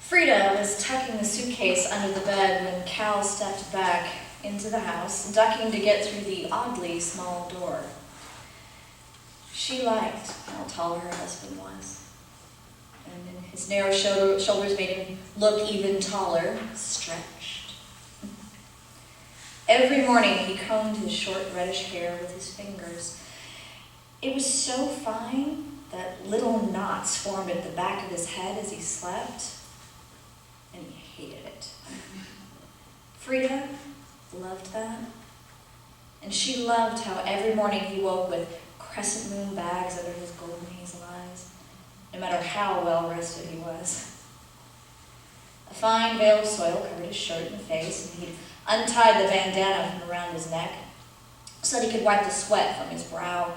Frida was tucking the suitcase under the bed when Cal stepped back into the house, ducking to get through the oddly small door. She liked how tall her husband was, and his narrow shoulders made him look even taller, stretched. Every morning he combed his short reddish hair with his fingers. It was so fine that little knots formed at the back of his head as he slept, and he hated it. Frida loved that, and she loved how every morning he woke with crescent moon bags under his golden hazel eyes, no matter how well rested he was. A fine veil of soil covered his shirt and face, and he'd untied the bandana from around his neck so that he could wipe the sweat from his brow.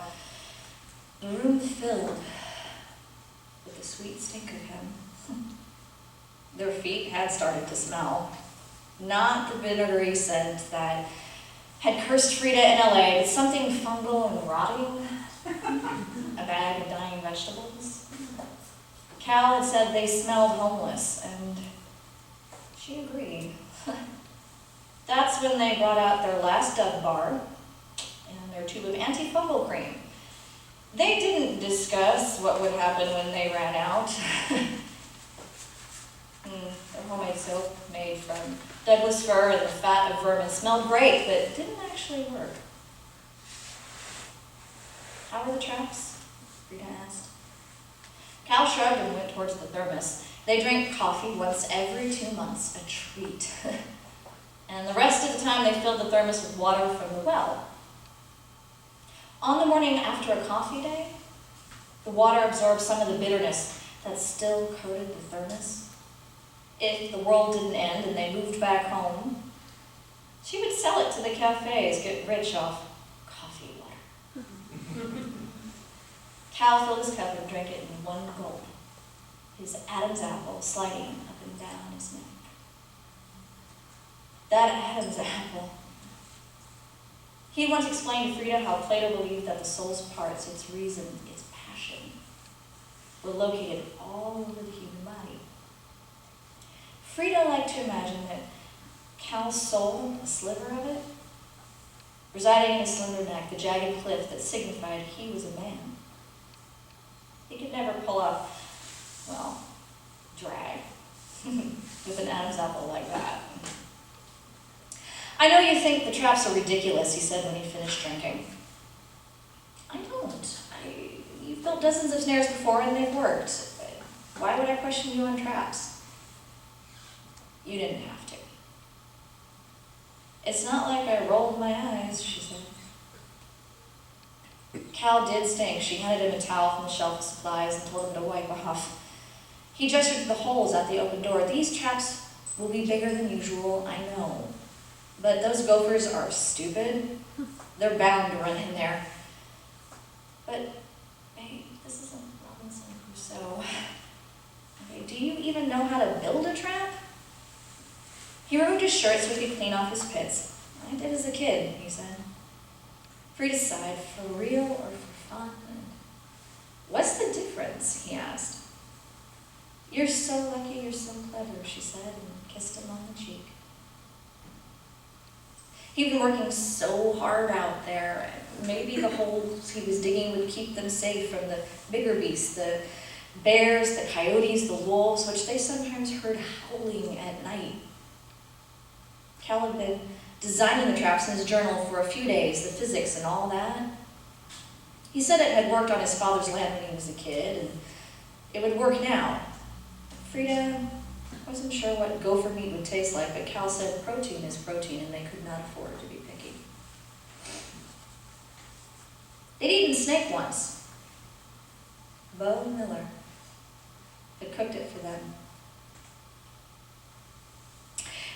The room filled with the sweet stink of him. Their feet had started to smell. Not the vinegary scent that had cursed Frida in LA, but something fungal and rotting. A bag of dying vegetables. Cal had said they smelled homeless, and she agreed. That's when they brought out their last Dove bar and their tube of antifungal cream. They didn't discuss what would happen when they ran out. Their homemade soap made from Douglas fir and the fat of vermin smelled great, but didn't actually work. How were the traps? Frida asked. Cal shrugged and went towards the thermos. They drank coffee once every 2 months, a treat. And the rest of the time they filled the thermos with water from the well. On the morning after a coffee day, the water absorbed some of the bitterness that still coated the thermos. If the world didn't end and they moved back home, she would sell it to the cafes, get rich off coffee water. Cal filled his cup and drank it in one gulp, his Adam's apple sliding up and down his neck. That Adam's apple. He once explained to Frida how Plato believed that the soul's parts, its reason, its passion, were located all over the human body. Frida liked to imagine that Cal's soul, a sliver of it, residing in his slender neck, the jagged cliff that signified he was a man. He could never pull off, well, drag with an Adam's apple like that. I know you think the traps are ridiculous, he said when he finished drinking. I don't. You've built dozens of snares before and they've worked. Why would I question you on traps? You didn't have to. It's not like I rolled my eyes, she said. Cal did stink. She handed him a towel from the shelf of supplies and told him to wipe off. He gestured to the holes at the open door. These traps will be bigger than usual, I know. But those gophers are stupid. They're bound to run in there. But, babe, this isn't Robinson Crusoe. Okay, do you even know how to build a trap? He removed his shirt so he could clean off his pits. I did as a kid, he said. Frida sighed, for real or for fun? What's the difference, he asked. You're so lucky you're so clever, she said, and kissed him on the cheek. He'd been working so hard out there. Maybe the holes he was digging would keep them safe from the bigger beasts, the bears, the coyotes, the wolves, which they sometimes heard howling at night. Cal had been designing the traps in his journal for a few days, the physics and all that. He said it had worked on his father's land when he was a kid, and it would work now. Frida wasn't sure what gopher meat would taste like, but Cal said protein is protein, and they could not afford to be picky. They'd eaten snake once. Bo Miller had cooked it for them.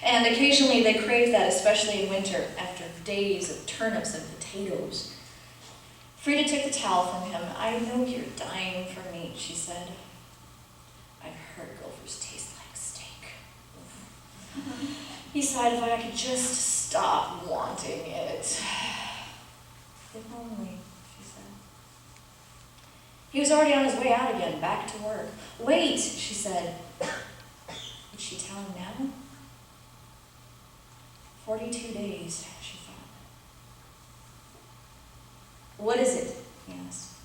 And occasionally they craved that, especially in winter, after days of turnips and potatoes. Frida took the towel from him. I know you're dying for meat, she said. I've heard gophers taste like steak. He sighed, if I could just stop wanting it. If only, she said. He was already on his way out again, back to work. Wait, she said. she tell him now? 42 days, she thought. What is it? He asked.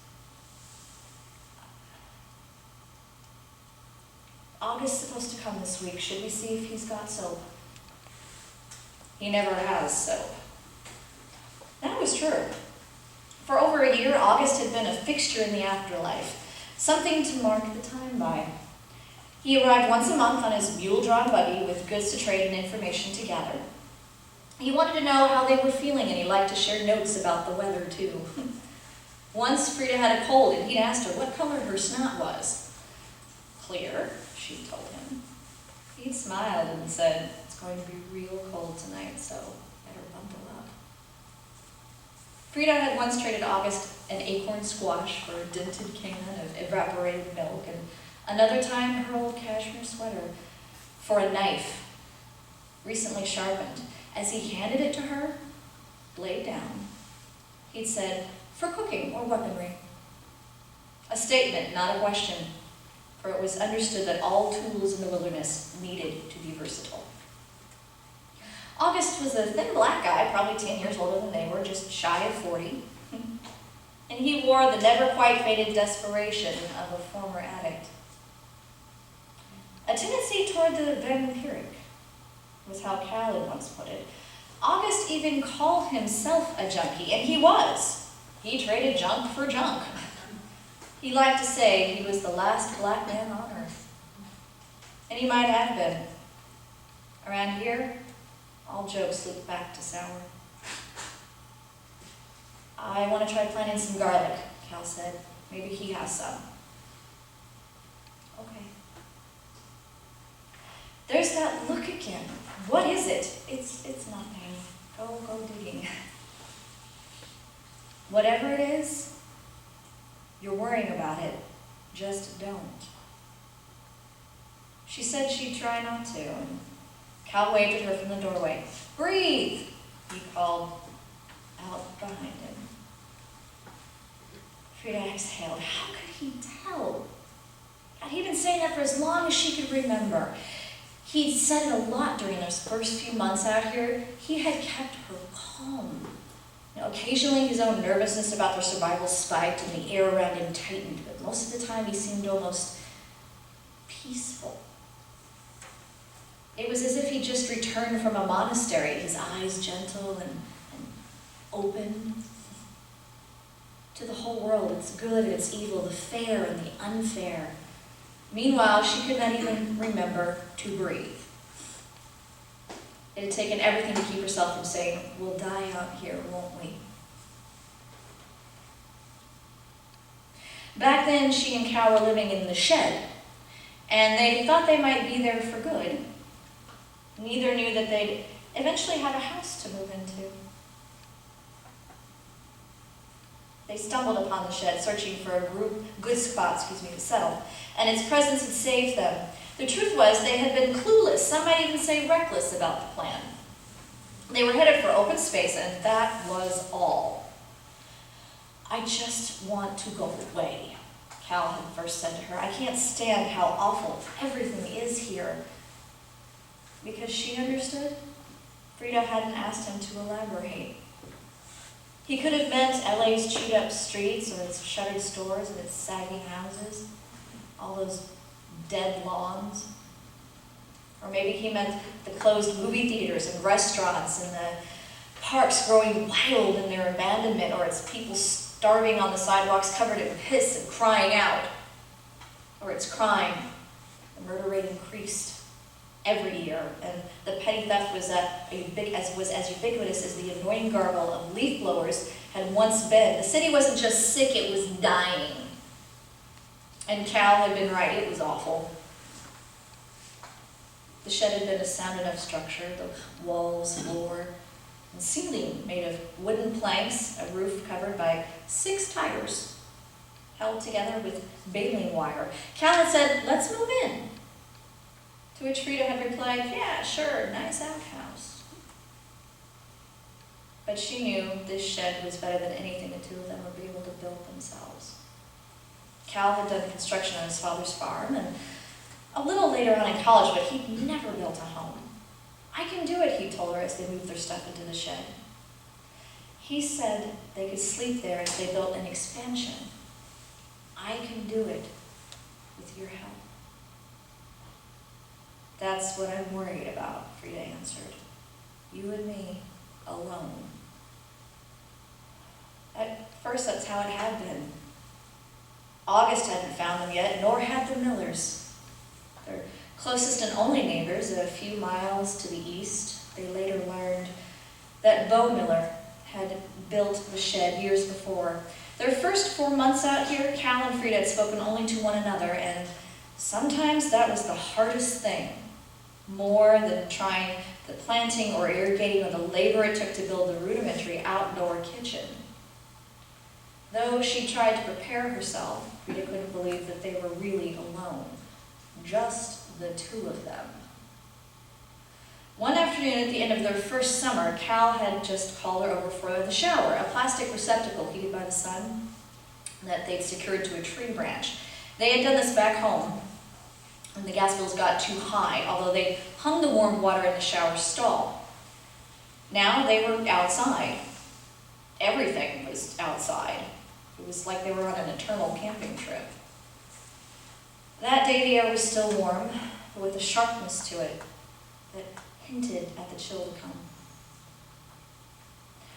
August's supposed to come this week. Should we see if he's got soap? He never has soap. That was true. For over a year, August had been a fixture in the afterlife, something to mark the time by. He arrived once a month on his mule-drawn buggy with goods to trade and information to gather. He wanted to know how they were feeling, and he liked to share notes about the weather, too. Once, Frida had a cold, and he'd asked her what color her snot was. Clear, she told him. He'd smiled and said, it's going to be real cold tonight, so better bundle up. Frida had once traded August an acorn squash for a dented can of evaporated milk, and another time her old cashmere sweater for a knife, recently sharpened. As he handed it to her, blade down, he'd said, for cooking or weaponry. A statement, not a question, for it was understood that all tools in the wilderness needed to be versatile. August was a thin black guy, probably 10 years older than they were, just shy of 40. And he wore the never quite faded desperation of a former addict. A tendency toward the vampiric was how Cal had once put it. August even called himself a junkie, and he was. He traded junk for junk. He liked to say he was the last black man on earth. And he might have been. Around here, all jokes loop back to sour. I want to try planting some garlic, Cal said. Maybe he has some. Okay. There's that look again. What is it? It's nothing. Go digging. Whatever it is, you're worrying about it. Just don't. She said she'd try not to, and Cal waved at her from the doorway. Breathe, he called out behind him. Frida exhaled. How could he tell? He'd been saying that for as long as she could remember. He'd said it a lot during those first few months out here. He had kept her calm. Occasionally his own nervousness about their survival spiked and the air around him tightened, but most of the time he seemed almost peaceful. It was as if he'd just returned from a monastery, his eyes gentle and open to the whole world, its good and its evil, the fair and the unfair. Meanwhile, she could not even remember to breathe. It had taken everything to keep herself from saying, we'll die out here, won't we? Back then, she and Cal were living in the shed, and they thought they might be there for good. Neither knew that they'd eventually have a house to move into. They stumbled upon the shed, searching for a good spot to settle, and its presence had saved them. The truth was, they had been clueless, some might even say reckless about the plan. They were headed for open space, and that was all. I just want to go away, Cal had first said to her. I can't stand how awful everything is here. Because she understood, Frida hadn't asked him to elaborate. He could have meant LA's chewed-up streets or its shuttered stores and its sagging houses, all those dead lawns. Or maybe he meant the closed movie theaters and restaurants and the parks growing wild in their abandonment, or its people starving on the sidewalks covered in piss and crying out. Or its crime. The murder rate increased every year, and the petty theft was as ubiquitous as the annoying gargle of leaf blowers had once been. The city wasn't just sick, it was dying. And Cal had been right, it was awful. The shed had been a sound enough structure, the walls, floor, and ceiling made of wooden planks, a roof covered by 6 tires, held together with baling wire. Cal had said, let's move in. To which Frida had replied, yeah, sure, nice outhouse. But she knew this shed was better than anything the two of them would be able to build themselves. Cal had done construction on his father's farm, and a little later on in college, but he'd never built a home. I can do it, he told her as they moved their stuff into the shed. He said they could sleep there as they built an expansion. I can do it with your help. That's what I'm worried about, Frida answered. You and me, alone. At first, that's how it had been. August hadn't found them yet, nor had the Millers. Their closest and only neighbors, a few miles to the east, they later learned that Bo Miller had built the shed years before. Their first 4 months out here, Cal and Frida had spoken only to one another, and sometimes that was the hardest thing, more than trying the planting or irrigating or the labor it took to build the rudimentary outdoor kitchen. Though she tried to prepare herself, Frida couldn't believe that they were really alone, just the two of them. One afternoon at the end of their first summer, Cal had just called her over for the shower, a plastic receptacle heated by the sun that they'd secured to a tree branch. They had done this back home when the gas bills got too high, although they hung the warm water in the shower stall. Now they were outside. Everything was outside. It was like they were on an eternal camping trip. That day the air was still warm, but with a sharpness to it that hinted at the chill to come.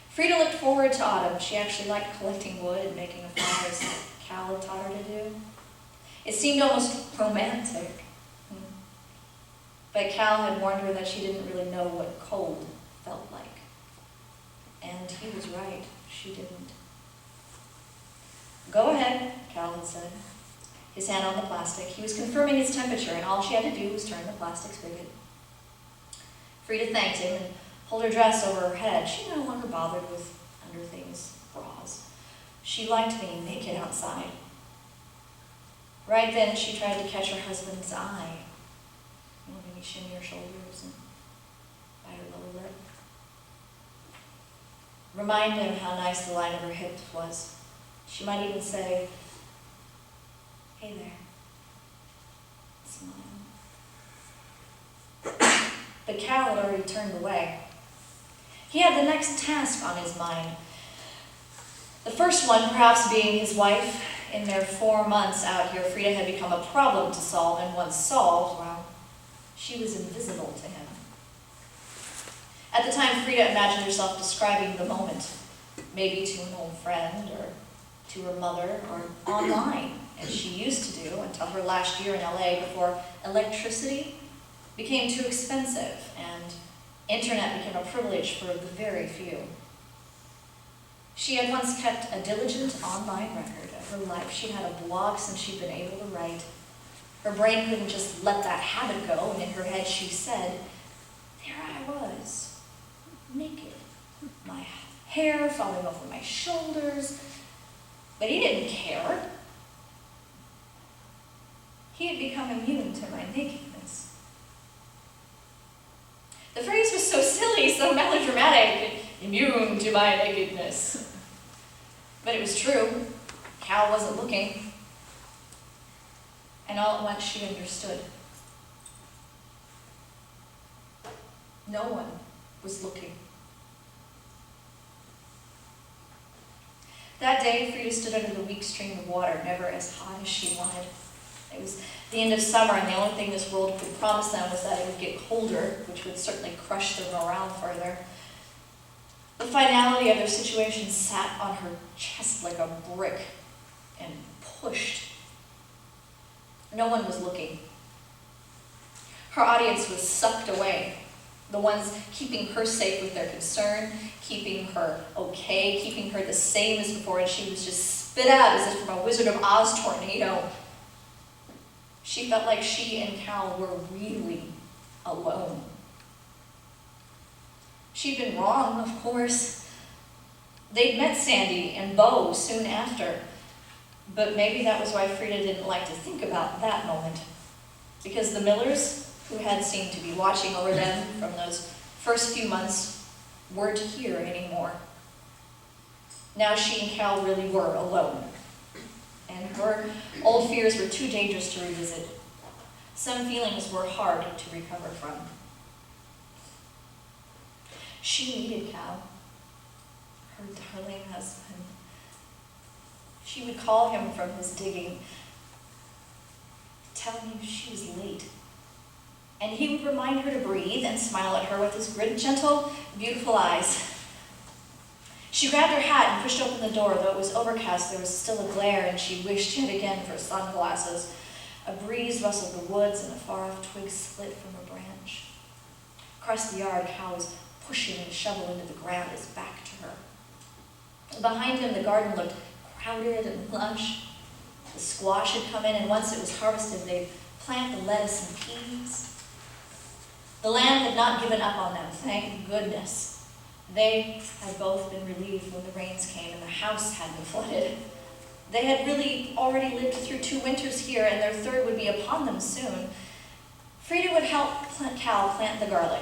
Frida looked forward to autumn. She actually liked collecting wood and making a fire as Cal had taught her to do. It seemed almost romantic. But Cal had warned her that she didn't really know what cold felt like. And he was right, she didn't. Go ahead, Cal had said, his hand on the plastic. He was confirming its temperature, and all she had to do was turn the plastic spigot. Frida thanked him and pulled her dress over her head. She no longer bothered with underthings, bras. She liked being naked outside. Right then, she tried to catch her husband's eye. Maybe shimmy her shoulders and bite her lower lip. Remind him how nice the line of her hips was. She might even say, hey there. Smile. But Cal had already turned away. He had the next task on his mind. The first one, perhaps being his wife. In their 4 months out here, Frida had become a problem to solve, and once solved, well, she was invisible to him. At the time, Frida imagined herself describing the moment, maybe to an old friend, or to her mother, or online, as she used to do until her last year in LA before electricity became too expensive and internet became a privilege for the very few. She had once kept a diligent online record of her life. She'd had a blog since she'd been able to write. Her brain couldn't just let that habit go, and in her head she said, there I was, naked, my hair falling over my shoulders. But he didn't care. He had become immune to my nakedness. The phrase was so silly, so melodramatic, immune to my nakedness. But it was true. Cal wasn't looking. And all at once she understood. No one was looking. That day, Frida stood under the weak stream of water, never as hot as she wanted. It was the end of summer, and the only thing this world could promise them was that it would get colder, which would certainly crush their morale further. The finality of their situation sat on her chest like a brick and pushed. No one was looking. Her audience was sucked away. The ones keeping her safe with their concern, keeping her okay, keeping her the same as before, and she was just spit out as if from a Wizard of Oz tornado. She felt like she and Cal were really alone. She'd been wrong, of course. They'd met Sandy and Bo soon after, but maybe that was why Frida didn't like to think about that moment, because the Millers, who had seemed to be watching over them from those first few months, weren't here anymore. Now she and Cal really were alone, and her old fears were too dangerous to revisit. Some feelings were hard to recover from. She needed Cal, her darling husband. She would call him from his digging, telling him she was late. And he would remind her to breathe and smile at her with his gentle, beautiful eyes. She grabbed her hat and pushed open the door. Though it was overcast, there was still a glare, and she wished yet again for sunglasses. A breeze rustled the woods, and a far-off twig split from a branch. Across the yard, Cal was pushing a shovel into the ground, his back to her. Behind him, the garden looked crowded and lush. The squash had come in, and once it was harvested, they'd plant the lettuce and peas. The land had not given up on them, thank goodness. They had both been relieved when the rains came and the house had been flooded. They had really already lived through 2 winters here, and their third would be upon them soon. Frida would help Cal plant the garlic,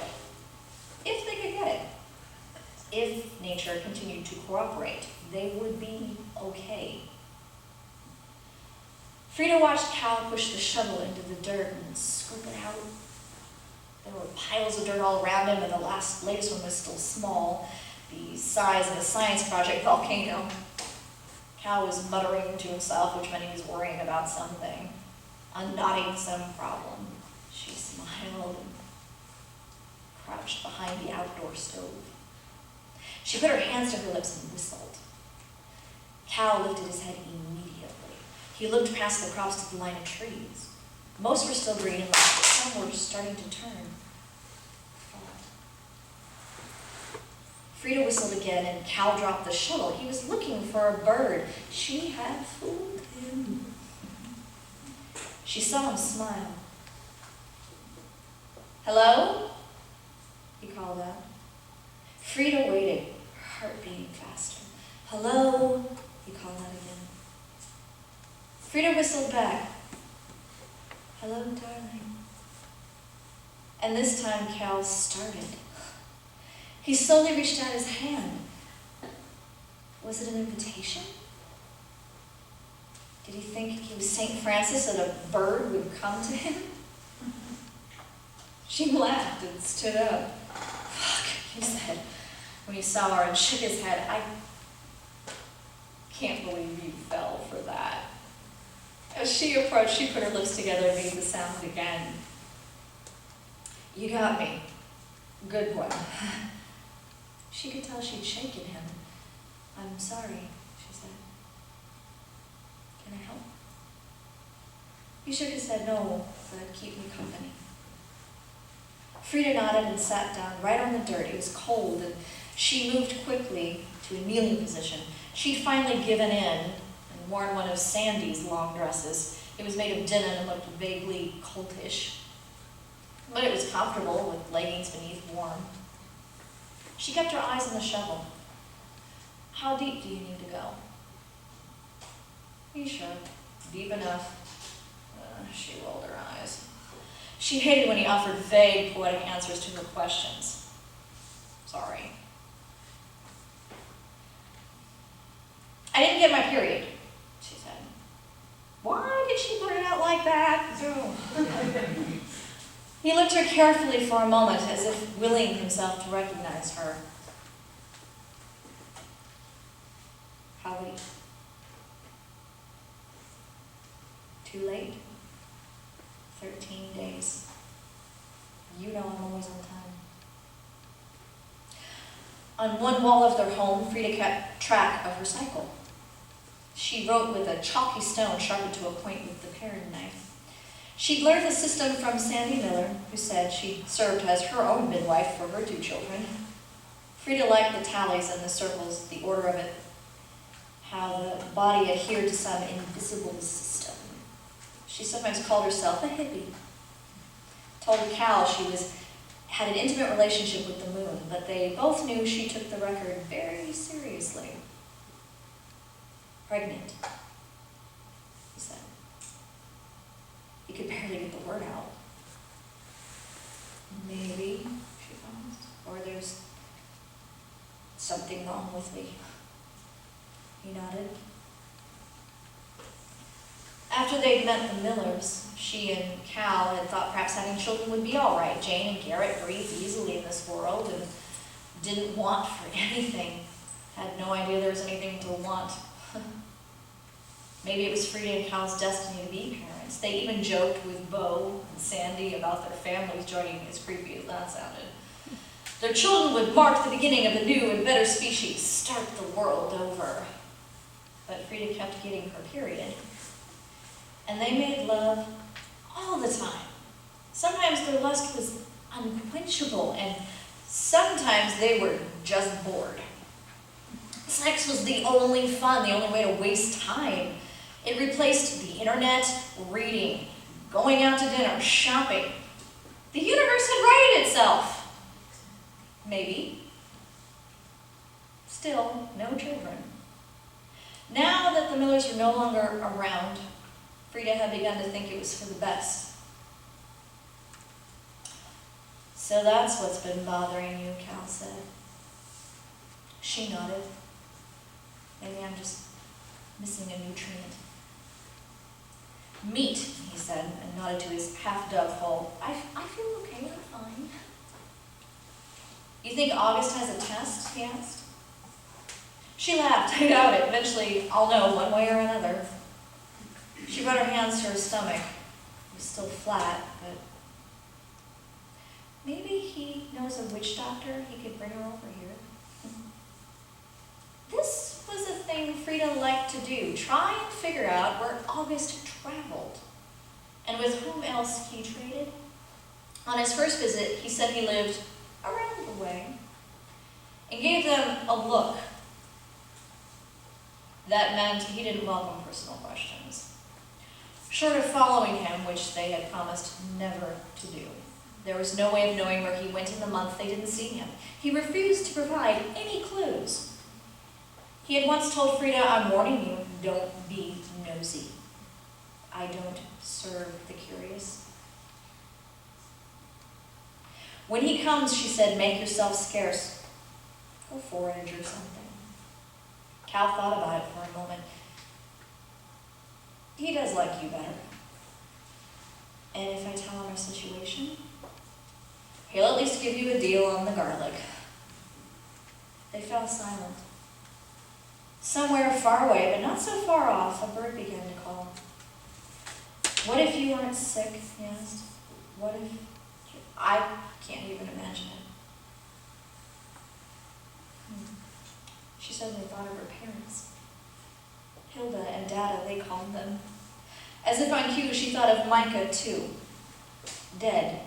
if they could get it. If nature continued to cooperate, they would be okay. Frida watched Cal push the shovel into the dirt and scoop it out. There were piles of dirt all around him, and the latest one was still small, the size of a science project volcano. Cal was muttering to himself, which meant he was worrying about something, unknotting some problem. She smiled and crouched behind the outdoor stove. She put her hands to her lips and whistled. Cal lifted his head immediately. He looked past the crops to the line of trees. Most were still green and lush, but some were starting to turn. Frida whistled again, and Cal dropped the shovel. He was looking for a bird. She had fooled him. She saw him smile. "Hello?" he called out. Frida waited, her heart beating faster. "Hello?" he called out again. Frida whistled back. "Hello, darling." And this time Cal started. He slowly reached out his hand. Was it an invitation? Did he think he was St. Francis that a bird would come to him? She laughed and stood up. "Fuck," he said when he saw her, and shook his head. "I can't believe you fell for that." As she approached, she put her lips together and made the sound again. "You got me. Good one." She could tell she'd shaken him. "I'm sorry," she said. "Can I help?" He shook his head. "No, but keep me company." Frida nodded and sat down right on the dirt. It was cold, and she moved quickly to a kneeling position. She'd finally given in and worn one of Sandy's long dresses. It was made of denim and looked vaguely cultish, but it was comfortable with leggings beneath warm. She kept her eyes on the shovel. "How deep do you need to go?" He shrugged. "Deep enough." She rolled her eyes. She hated when he offered vague, poetic answers to her questions. "Sorry." "I didn't get my period," she said. Why did she put it out like that? He looked at her carefully for a moment, as if willing himself to recognize her. "How late?" "Too late? 13 days. You know I'm always on time." On one wall of their home, Frida kept track of her cycle. She wrote with a chalky stone sharpened to a point with the paring knife. She'd learned the system from Sandy Miller, who said she'd served as her own midwife for her 2 children. Frida liked the tallies and the circles, the order of it, how the body adhered to some invisible system. She sometimes called herself a hippie. Told Cal she had an intimate relationship with the moon, but they both knew she took the record very seriously. "Pregnant," he said. He could barely get the word out. "Maybe," she promised, "or there's something wrong with me." He nodded. After they'd met the Millers, she and Cal had thought perhaps having children would be all right. Jane and Garrett breathed easily in this world and didn't want for anything. Had no idea there was anything to want. Maybe it was Frida and Cal's destiny to be parents. They even joked with Bo and Sandy about their families joining, as creepy as that sounded. Their children would mark the beginning of a new and better species, start the world over. But Frida kept getting her period. And they made love all the time. Sometimes their lust was unquenchable, and sometimes they were just bored. Sex was the only fun, the only way to waste time. It replaced the internet, reading, going out to dinner, shopping. The universe had righted itself. Maybe. Still, no children. Now that the Millers were no longer around, Frida had begun to think it was for the best. So that's what's been bothering you, Cal said. She nodded. Maybe I'm just missing a nutrient. Meat, he said, and nodded to his half-dug hole. I feel okay, I'm fine. You think August has a test, he asked. She laughed. I doubt it. Eventually, I'll know one way or another. She brought her hands to her stomach. It was still flat, but maybe he knows a witch doctor he could bring her over here. This was a thing Frida liked to do, try and figure out where August traveled and with whom else he traded. On his first visit, he said he lived around the way and gave them a look that meant he didn't welcome personal questions. Short of following him, which they had promised never to do. There was no way of knowing where he went in the month they didn't see him. He refused to provide any clues. He had once told Frida, I'm warning you, don't be nosy. I don't serve the curious. When he comes, she said, make yourself scarce. Go forage or something. Cal thought about it for a moment. He does like you better. And if I tell him our situation, he'll at least give you a deal on the garlic. They fell silent. Somewhere far away, but not so far off, a bird began to call. What if you weren't sick, he asked. What if... I can't even imagine it. She suddenly thought of her parents. Hilda and Dada, they called them. As if on cue, she thought of Micah, too. Dead.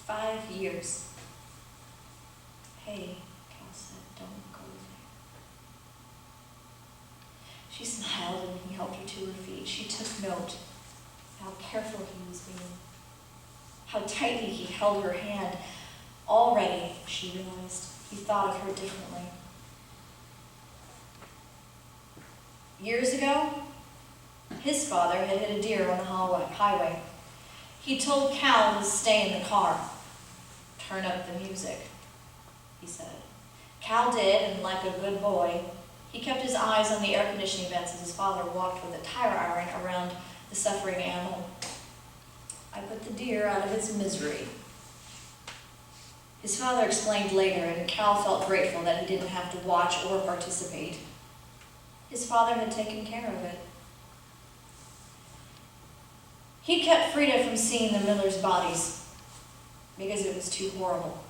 5 years. Hey, Cal said, don't go there. She smiled and he helped her to her feet. She took note how careful he was being, how tightly he held her hand. Already, she realized, he thought of her differently. Years ago, his father had hit a deer on the highway. He told Cal to stay in the car. Turn up the music, he said. Cal did, and like a good boy, he kept his eyes on the air conditioning vents as his father walked with a tire iron around the suffering animal. I put the deer out of its misery. His father explained later, and Cal felt grateful that he didn't have to watch or participate. His father had taken care of it. He kept Frida from seeing the Millers' bodies because it was too horrible.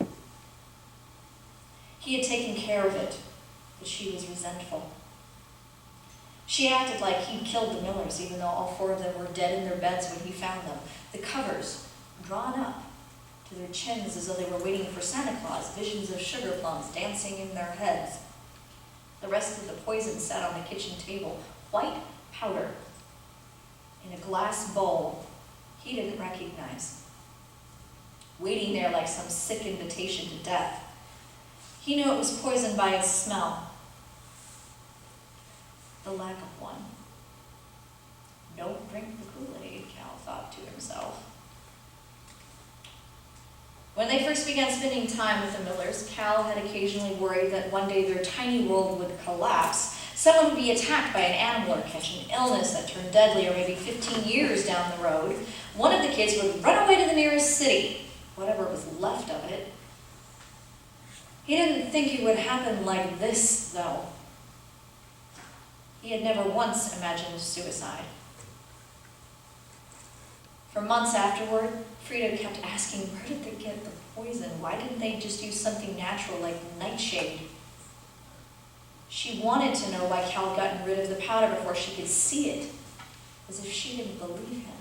He had taken care of it, but she was resentful. She acted like he'd killed the Millers, even though all 4 of them were dead in their beds when he found them. The covers drawn up to their chins as though they were waiting for Santa Claus, visions of sugar plums dancing in their heads. The rest of the poison sat on the kitchen table, white powder, in a glass bowl he didn't recognize, waiting there like some sick invitation to death. He knew it was poisoned by its smell, the lack of one. Don't drink the Kool-Aid, Cal thought to himself. When they first began spending time with the Millers, Cal had occasionally worried that one day their tiny world would collapse. Someone would be attacked by an animal or catch an illness that turned deadly, or maybe 15 years down the road. One of the kids would run away to the nearest city, whatever was left of it. He didn't think it would happen like this, though. He had never once imagined suicide. For months afterward, Frida kept asking, where did they get the poison? Why didn't they just use something natural like nightshade? She wanted to know why Cal had gotten rid of the powder before she could see it, as if she didn't believe him.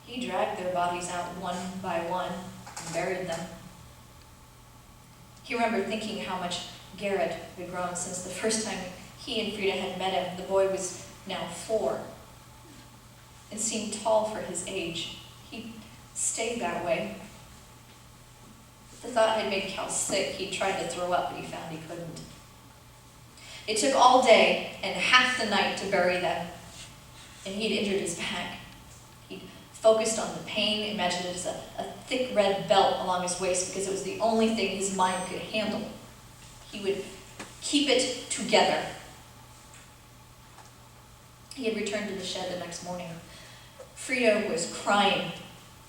He dragged their bodies out one by one and buried them. He remembered thinking how much Garrett had grown since the first time he and Frida had met him. The boy was now 4 and seemed tall for his age. He stayed that way. The thought had made Cal sick. He tried to throw up, but he found he couldn't. It took all day and half the night to bury them, and he'd injured his back. He'd focused on the pain, imagined it as a thick red belt along his waist because it was the only thing his mind could handle. He would keep it together. He had returned to the shed the next morning. Frida was crying,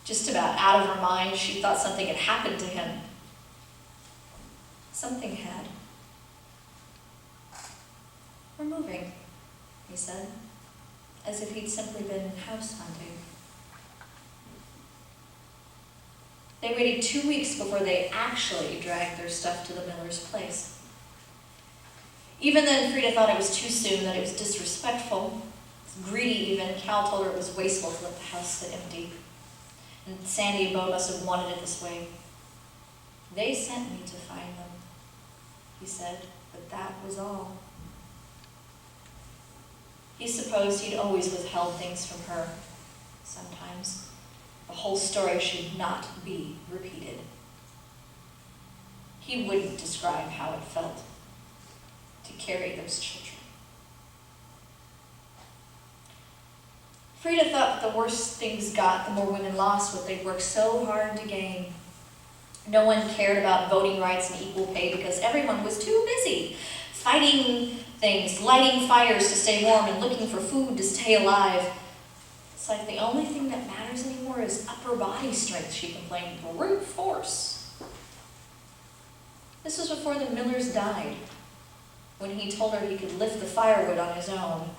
just about out of her mind. She thought something had happened to him. Something had. We're moving, he said, as if he'd simply been house hunting. They waited 2 weeks before they actually dragged their stuff to the miller's place. Even then, Frida thought it was too soon, that it was disrespectful, greedy even. Cal told her it was wasteful to let the house sit empty. And Sandy and Bo must have wanted it this way. They sent me to find them, he said, but that was all. He supposed he'd always withheld things from her. Sometimes the whole story should not be repeated. He wouldn't describe how it felt to carry those children. Frida thought the worse things got, the more women lost what they'd worked so hard to gain. No one cared about voting rights and equal pay because everyone was too busy fighting things, lighting fires to stay warm, and looking for food to stay alive. It's like the only thing that matters anymore is upper body strength, she complained. Brute force. This was before the Millers died, when he told her he could lift the firewood on his own,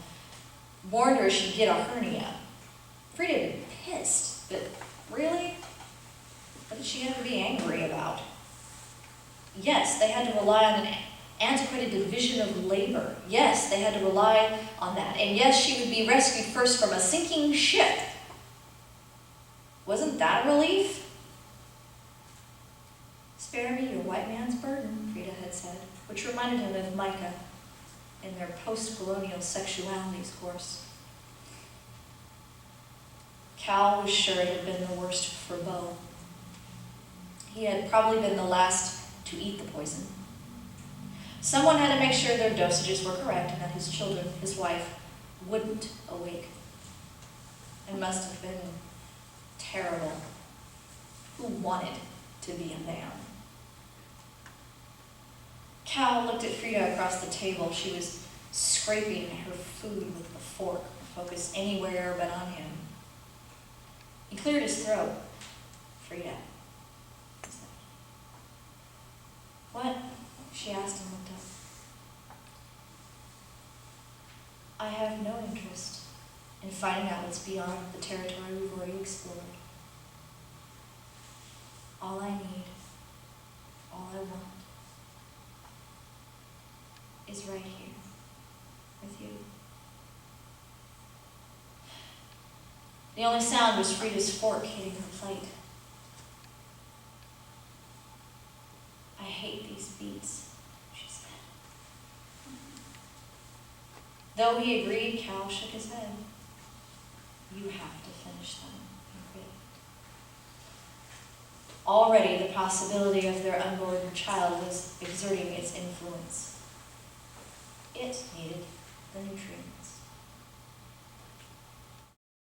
warned her she'd get a hernia. Frida had been pissed, but really? What did she have to be angry about? Yes, they had to rely on an antiquated division of labor. Yes, they had to rely on that. And yes, she would be rescued first from a sinking ship. Wasn't that a relief? Spare me your white man's burden, Frida had said, which reminded him of Micah in their post-colonial sexualities course. Cal was sure it had been the worst for Bo. He had probably been the last to eat the poison. Someone had to make sure their dosages were correct and that his children, his wife, wouldn't awake. It must have been terrible. Who wanted to be a man? Cal looked at Frida across the table. She was scraping her food with the fork, focused anywhere but on him. He cleared his throat. Frida. What? She asked and looked up. I have no interest in finding out what's beyond the territory we've already explored. All I need, all I want, is right here with you. The only sound was Frida's fork hitting her plate. I hate these beats, she said. Though he agreed, Cal shook his head. You have to finish them, he agreed. Already the possibility of their unborn child was exerting its influence. It needed the nutrients.